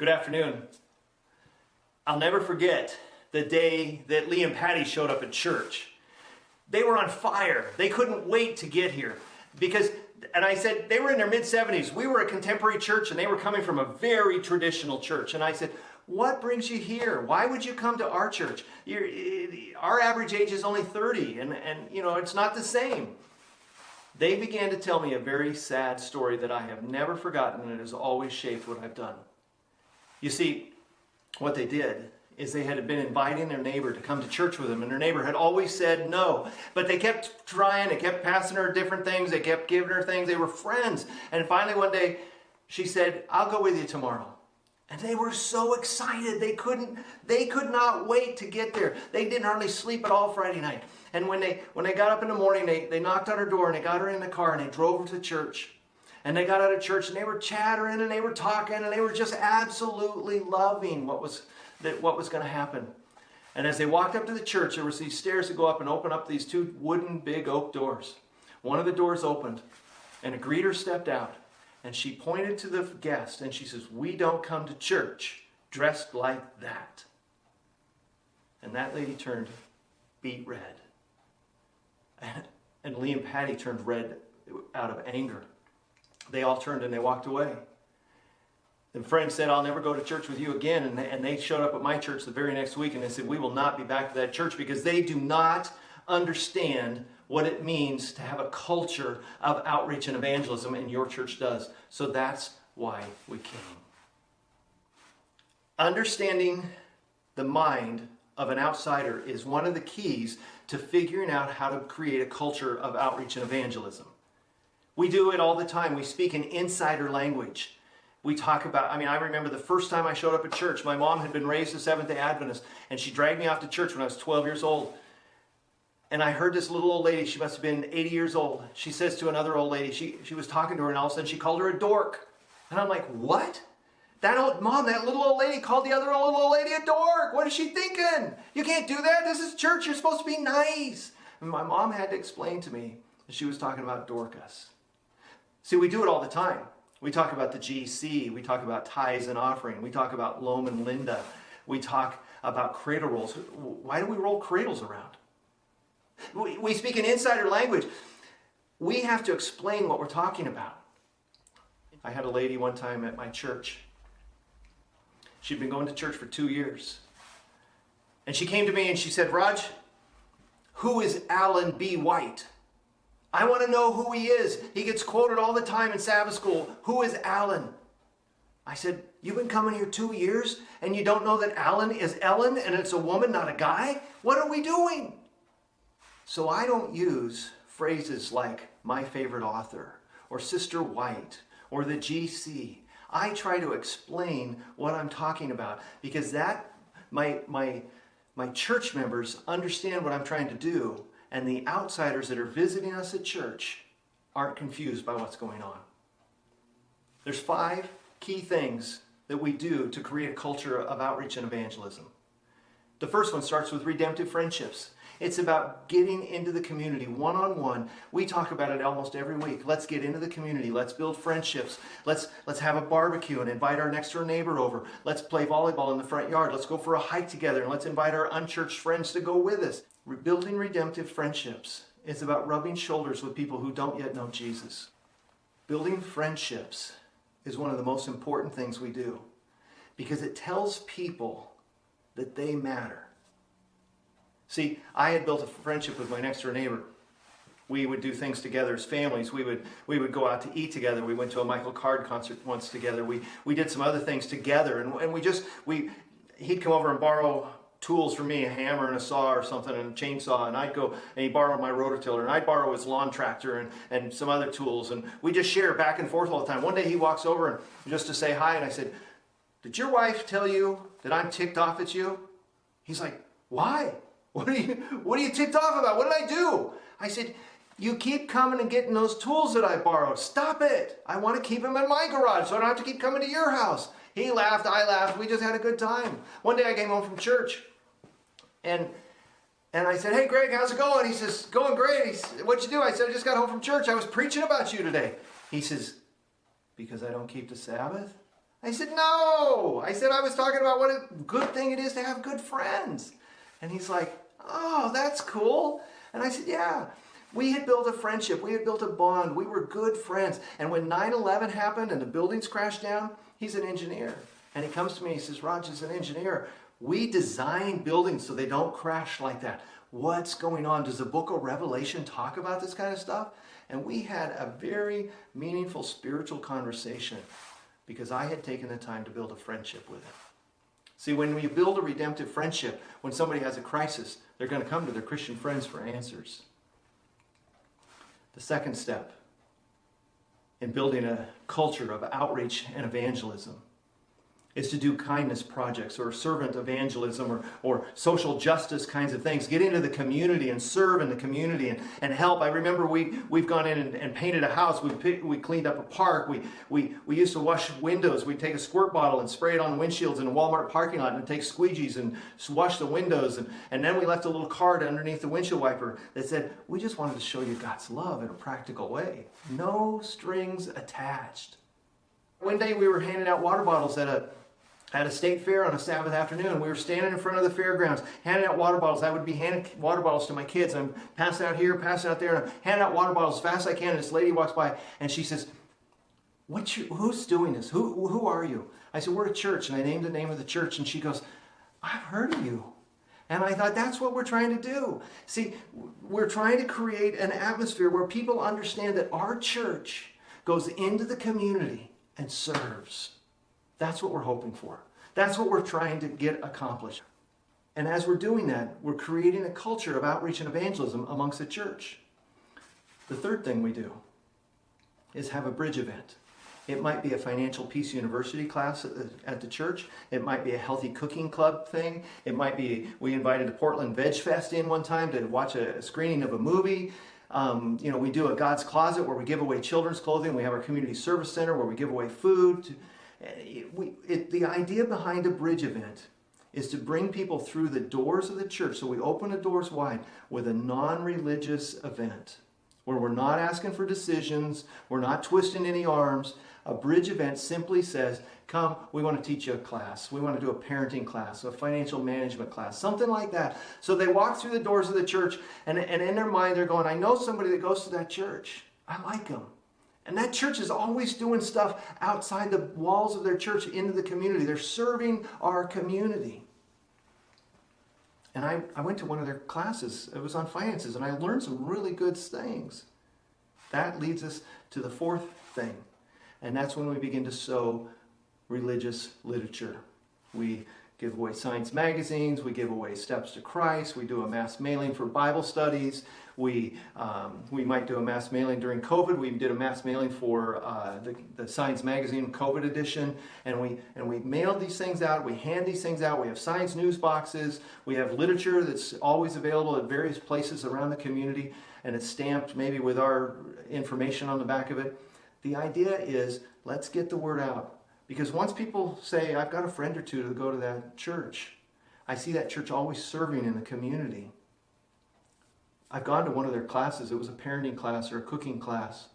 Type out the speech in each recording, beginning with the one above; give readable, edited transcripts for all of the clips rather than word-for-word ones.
Good afternoon. I'll never forget the day that Lee and Patty showed up at church. They were on fire. They couldn't wait to get here and I said, they were in their mid-70s. We were a contemporary church and they were coming from a very traditional church. And I said, what brings you here? Why would you come to our church? Our average age is only 30 and it's not the same. They began to tell me a very sad story that I have never forgotten, and it has always shaped what I've done. You see, what they did is they had been inviting their neighbor to come to church with them, and their neighbor had always said no. But they kept trying, they kept passing her different things, they kept giving her things, they were friends. And finally one day, she said, I'll go with you tomorrow. And they were so excited, they could not wait to get there. They didn't hardly sleep at all Friday night. And when they got up in the morning, they knocked on her door and they got her in the car and they drove her to church. And they got out of church and they were chattering and they were talking and they were just absolutely loving what was going to happen. And as they walked up to the church, there was these stairs to go up and open up these two wooden big oak doors. One of the doors opened and a greeter stepped out and she pointed to the guest and she says, "We don't come to church dressed like that." And that lady turned beet red. And Lee and Patty turned red out of anger. They all turned and they walked away. The friend said, "I'll never go to church with you again." And they showed up at my church the very next week and they said, "We will not be back to that church," because they do not understand what it means to have a culture of outreach and evangelism, and your church does. So that's why we came. Understanding the mind of an outsider is one of the keys to figuring out how to create a culture of outreach and evangelism. We do it all the time. We speak in insider language. We talk about, I remember the first time I showed up at church, my mom had been raised a Seventh-day Adventist, and she dragged me off to church when I was 12 years old. And I heard this little old lady, she must have been 80 years old. She says to another old lady, she was talking to her, and all of a sudden she called her a dork. And I'm like, what? That little old lady called the other little old lady a dork. What is she thinking? You can't do that. This is church. You're supposed to be nice. And my mom had to explain to me that she was talking about Dorcas. See, we do it all the time. We talk about the GC. We talk about tithes and offering. We talk about Loam and Linda. We talk about cradle rolls. Why do we roll cradles around? We speak in insider language. We have to explain what we're talking about. I had a lady one time at my church. She'd been going to church for 2 years. And she came to me and she said, "Raj, who is Alan B. White? I want to know who he is. He gets quoted all the time in Sabbath school. Who is Alan?" I said, "You've been coming here 2 years and you don't know that Alan is Ellen and it's a woman, not a guy? What are we doing?" So I don't use phrases like my favorite author or Sister White or the GC. I try to explain what I'm talking about because that my church members understand what I'm trying to do, and the outsiders that are visiting us at church aren't confused by what's going on. There's 5 key things that we do to create a culture of outreach and evangelism. The first one starts with redemptive friendships. It's about getting into the community one-on-one. We talk about it almost every week. Let's get into the community. Let's build friendships. Let's have a barbecue and invite our next door neighbor over. Let's play volleyball in the front yard. Let's go for a hike together, and let's invite our unchurched friends to go with us. Building redemptive friendships is about rubbing shoulders with people who don't yet know Jesus. Building friendships is one of the most important things we do because it tells people that they matter. See, I had built a friendship with my next door neighbor. We would do things together as families. We would go out to eat together. We went to a Michael Card concert once together. We did some other things together, and he'd come over and borrow tools from me, a hammer and a saw or something, and a chainsaw, and I'd go and he'd borrow my rototiller, and I'd borrow his lawn tractor and some other tools, and we just share back and forth all the time. One day he walks over and just to say hi, and I said, "Did your wife tell you that I'm ticked off at you?" He's like, "Why? What are you ticked off about? What did I do?" I said, "You keep coming and getting those tools that I borrowed. Stop it. I want to keep them in my garage so I don't have to keep coming to your house." He laughed, I laughed. We just had a good time. One day I came home from church and I said, "Hey, Greg, how's it going?" He says, "Going great." He said, "What'd you do?" I said, "I just got home from church. I was preaching about you today." He says, "Because I don't keep the Sabbath?" I said, no. I said, I was talking about what a good thing it is to have good friends. And he's like, oh, that's cool. And I said, yeah. We had built a friendship. We had built a bond. We were good friends. And when 9/11 happened and the buildings crashed down, he's an engineer. And he comes to me and he says, Raj, as an engineer, we design buildings so they don't crash like that. What's going on? Does the book of Revelation talk about this kind of stuff? And we had a very meaningful spiritual conversation because I had taken the time to build a friendship with him. See, when you build a redemptive friendship, when somebody has a crisis, they're going to come to their Christian friends for answers. The second step in building a culture of outreach and evangelism is to do kindness projects or servant evangelism or social justice kinds of things. Get into the community and serve in the community and help. I remember we've gone in and painted a house. We cleaned up a park. We used to wash windows. We'd take a squirt bottle and spray it on the windshields in a Walmart parking lot and take squeegees and wash the windows. And then we left a little card underneath the windshield wiper that said, we just wanted to show you God's love in a practical way. No strings attached. One day we were handing out water bottles at a state fair on a Sabbath afternoon. We were standing in front of the fairgrounds, handing out water bottles. I would be handing water bottles to my kids. I'm passing out here, passing out there, and I'm handing out water bottles as fast as I can. And this lady walks by, and she says, who's doing this? Who are you? I said, we're a church, and I named the name of the church, and she goes, I've heard of you. And I thought, that's what we're trying to do. See, we're trying to create an atmosphere where people understand that our church goes into the community and serves. That's what we're hoping for. That's what we're trying to get accomplished. And as we're doing that, we're creating a culture of outreach and evangelism amongst the church. The third thing we do is have a bridge event. It might be a Financial Peace University class at the church. It might be a healthy cooking club thing. It might be, we invited the Portland Veg Fest in one time to watch a screening of a movie. We do a God's Closet where we give away children's clothing. We have our community service center where we give away food. The idea behind a bridge event is to bring people through the doors of the church. So we open the doors wide with a non-religious event where we're not asking for decisions. We're not twisting any arms. A bridge event simply says, come, we want to teach you a class. We want to do a parenting class, a financial management class, something like that. So they walk through the doors of the church and in their mind they're going, I know somebody that goes to that church. I like them. And that church is always doing stuff outside the walls of their church into the community. They're serving our community. And I went to one of their classes. It was on finances, and I learned some really good things. That leads us to the fourth thing, and that's when we begin to sow religious literature. We give away science magazines. We give away Steps to Christ. We do a mass mailing for Bible studies. We might do a mass mailing during COVID. We did a mass mailing for the Science Magazine COVID edition, and we mailed these things out. We hand these things out. We have science news boxes. We have literature that's always available at various places around the community, and it's stamped maybe with our information on the back of it. The idea is, let's get the word out. Because once people say, I've got a friend or two to go to that church, I see that church always serving in the community. I've gone to one of their classes. It was a parenting class or a cooking class.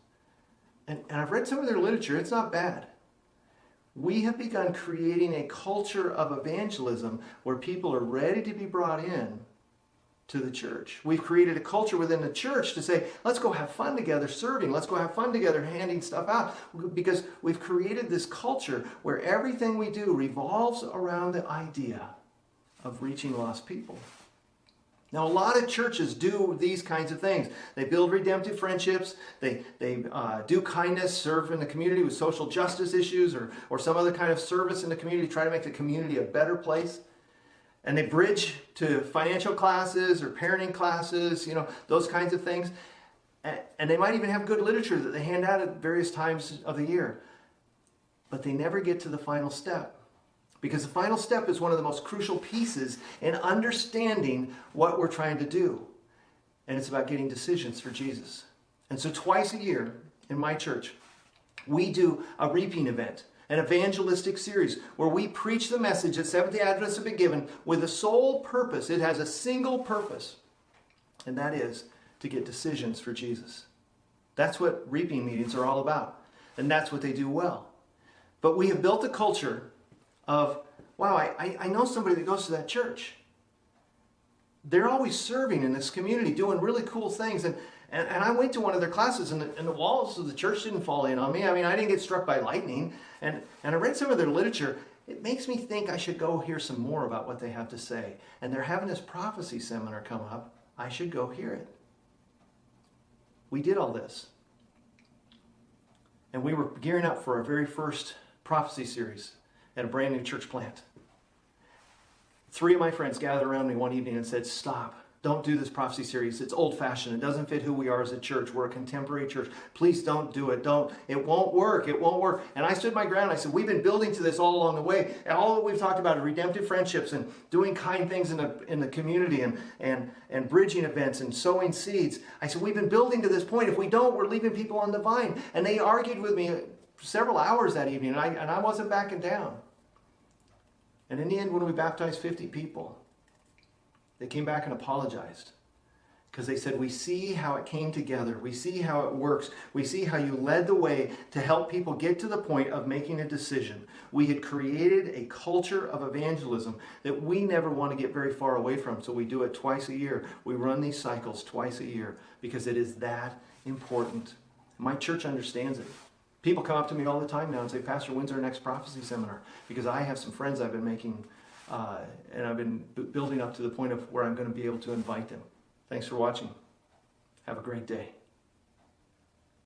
And I've read some of their literature. It's not bad. We have begun creating a culture of evangelism where people are ready to be brought in to the church. We've created a culture within the church to say, let's go have fun together serving. Let's go have fun together handing stuff out. Because we've created this culture where everything we do revolves around the idea of reaching lost people. Now, a lot of churches do these kinds of things. They build redemptive friendships. They do kindness, serve in the community with social justice issues or some other kind of service in the community, try to make the community a better place. And they bridge to financial classes or parenting classes, those kinds of things. And they might even have good literature that they hand out at various times of the year. But they never get to the final step. Because the final step is one of the most crucial pieces in understanding what we're trying to do. And it's about getting decisions for Jesus. And so twice a year in my church, we do a reaping event, an evangelistic series where we preach the message that Seventh-day Adventists have been given with a sole purpose. It has a single purpose, and that is to get decisions for Jesus. That's what reaping meetings are all about, and that's what they do well. But we have built a culture of, wow, I know somebody that goes to that church. They're always serving in this community, doing really cool things. And I went to one of their classes, and the walls of the church didn't fall in on me. I mean, I didn't get struck by lightning. And I read some of their literature. It makes me think I should go hear some more about what they have to say. And they're having this prophecy seminar come up. I should go hear it. We did all this. And we were gearing up for our very first prophecy series at a brand new church plant. 3 of my friends gathered around me one evening and said, stop. Don't do this prophecy series. It's old-fashioned. It doesn't fit who we are as a church. We're a contemporary church. Please don't do it. Don't. It won't work. It won't work. And I stood my ground. I said, we've been building to this all along the way. And all that we've talked about is redemptive friendships and doing kind things in the community and bridging events and sowing seeds. I said, we've been building to this point. If we don't, we're leaving people on the vine. And they argued with me for several hours that evening, and I wasn't backing down. And in the end, when we baptized 50 people, they came back and apologized because they said, we see how it came together. We see how it works. We see how you led the way to help people get to the point of making a decision. We had created a culture of evangelism that we never want to get very far away from, so we do it twice a year. We run these cycles twice a year because it is that important. My church understands it. People come up to me all the time now and say, Pastor, when's our next prophecy seminar? Because I have some friends I've been making and I've been building up to the point of where I'm going to be able to invite them. Thanks for watching. Have a great day.